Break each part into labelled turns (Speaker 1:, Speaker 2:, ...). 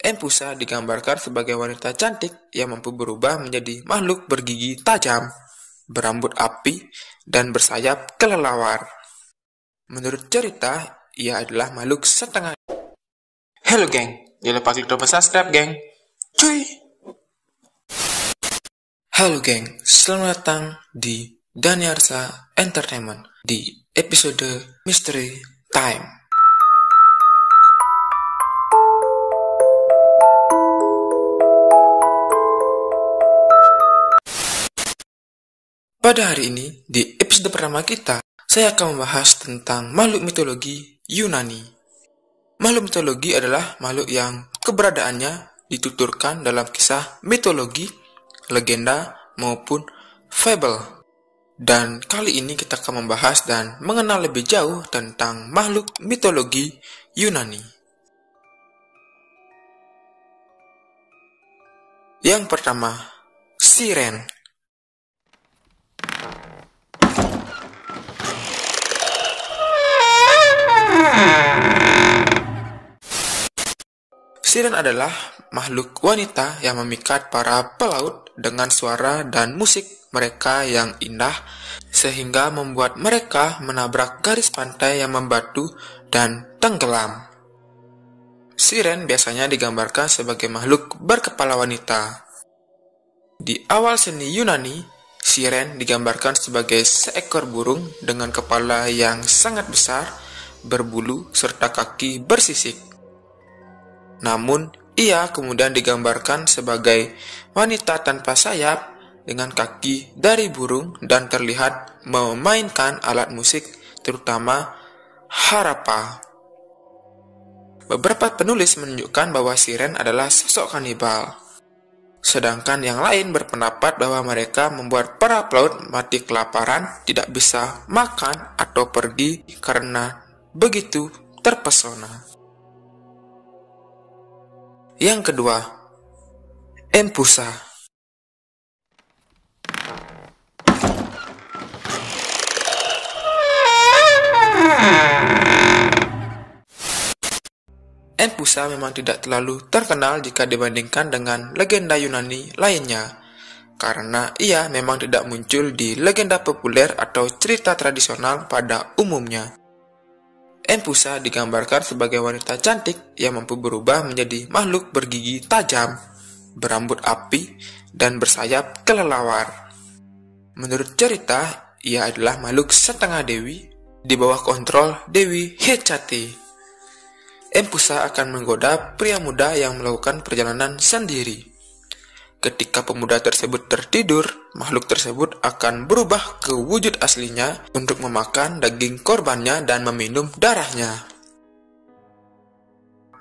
Speaker 1: Empusa digambarkan sebagai wanita cantik yang mampu berubah menjadi makhluk bergigi tajam, berambut api, dan bersayap kelelawar. Menurut cerita, ia adalah makhluk setengah. Hello geng, jangan lupa klik tombol subscribe geng. Cuy! Halo geng, selamat datang di Daniarsa Entertainment di episode Mystery Time. Pada hari ini, di episode pertama kita, saya akan membahas tentang makhluk mitologi Yunani. Makhluk mitologi adalah makhluk yang keberadaannya dituturkan dalam kisah mitologi, legenda, maupun fable. Dan kali ini kita akan membahas dan mengenal lebih jauh tentang makhluk mitologi Yunani. Yang pertama, Siren. Siren adalah makhluk wanita yang memikat para pelaut dengan suara dan musik mereka yang indah sehingga membuat mereka menabrak garis pantai yang membatu dan tenggelam. Siren biasanya digambarkan sebagai makhluk berkepala wanita. Di awal seni Yunani, Siren digambarkan sebagai seekor burung dengan kepala yang sangat besar, berbulu, serta kaki bersisik. Namun, ia kemudian digambarkan sebagai wanita tanpa sayap dengan kaki dari burung dan terlihat memainkan alat musik, terutama harapa. Beberapa penulis menunjukkan bahwa Siren adalah sosok kanibal, sedangkan yang lain berpendapat bahwa mereka membuat para pelaut mati kelaparan, tidak bisa makan atau pergi karena begitu terpesona. Yang kedua, Empusa. Empusa memang tidak terlalu terkenal jika dibandingkan dengan legenda Yunani lainnya, karena ia memang tidak muncul di legenda populer atau cerita tradisional pada umumnya. Empusa digambarkan sebagai wanita cantik yang mampu berubah menjadi makhluk bergigi tajam, berambut api, dan bersayap kelelawar. Menurut cerita, ia adalah makhluk setengah dewi di bawah kontrol Dewi Hecate. Empusa akan menggoda pria muda yang melakukan perjalanan sendiri. Ketika pemuda tersebut tertidur, makhluk tersebut akan berubah ke wujud aslinya untuk memakan daging korbannya dan meminum darahnya.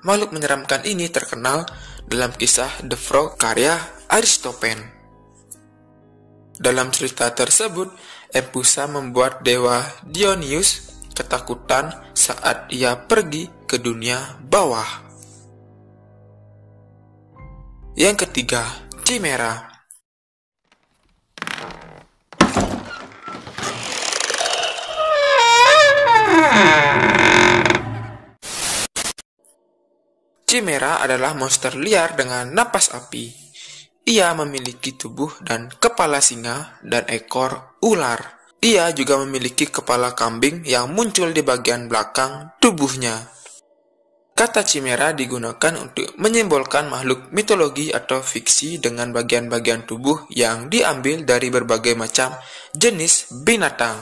Speaker 1: Makhluk menyeramkan ini terkenal dalam kisah The Frog karya Aristophanes. Dalam cerita tersebut, Empusa membuat dewa Dionysus ketakutan saat ia pergi ke dunia bawah. Yang ketiga, Chimera. Chimera adalah monster liar dengan napas api. Ia memiliki tubuh dan kepala singa dan ekor ular. Ia juga memiliki kepala kambing yang muncul di bagian belakang tubuhnya. Kata Chimera digunakan untuk menyimbolkan makhluk mitologi atau fiksi dengan bagian-bagian tubuh yang diambil dari berbagai macam jenis binatang.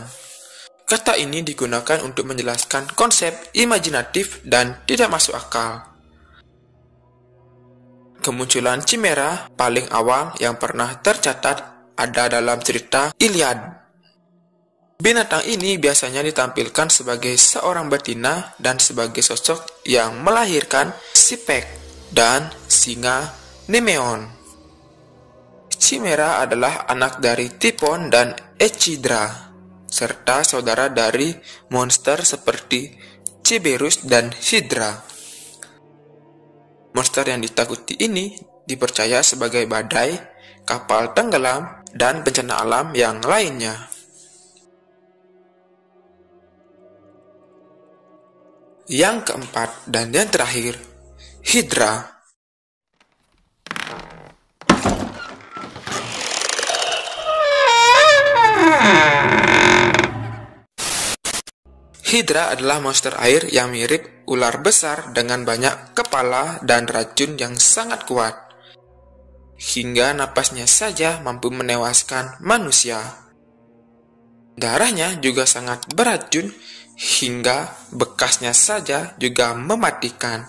Speaker 1: Kata ini digunakan untuk menjelaskan konsep imajinatif dan tidak masuk akal. Kemunculan Chimera paling awal yang pernah tercatat ada dalam cerita Iliad. Binatang ini biasanya ditampilkan sebagai seorang betina dan sebagai sosok yang melahirkan Sipek dan singa Nemeon. Chimera adalah anak dari Typhon dan Echidna, serta saudara dari monster seperti Cerberus dan Hydra. Monster yang ditakuti ini dipercaya sebagai badai, kapal tenggelam, dan bencana alam yang lainnya. Yang keempat dan yang terakhir, Hydra. Hydra adalah monster air yang mirip ular besar dengan banyak kepala dan racun yang sangat kuat. Hingga napasnya saja mampu menewaskan manusia. Darahnya juga sangat beracun hingga bekasnya saja juga mematikan.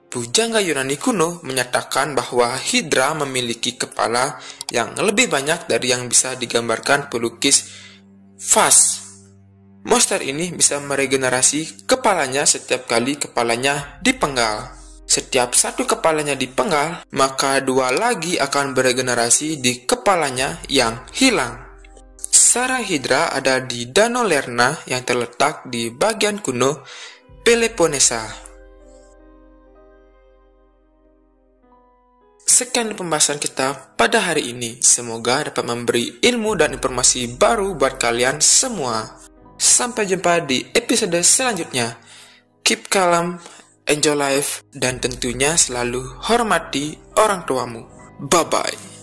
Speaker 1: Pujangga Yunani kuno menyatakan bahwa Hydra memiliki kepala yang lebih banyak dari yang bisa digambarkan pelukis Vas. Monster ini bisa meregenerasi kepalanya setiap kali kepalanya dipenggal. Setiap satu kepalanya dipenggal, maka dua lagi akan beregenerasi di kepalanya yang hilang. Sarang Hydra ada di Danau Lerna yang terletak di bagian kuno Peloponesa. Sekian pembahasan kita pada hari ini. Semoga dapat memberi ilmu dan informasi baru buat kalian semua. Sampai jumpa di episode selanjutnya. Keep calm, enjoy life, dan tentunya selalu hormati orang tuamu. Bye-bye.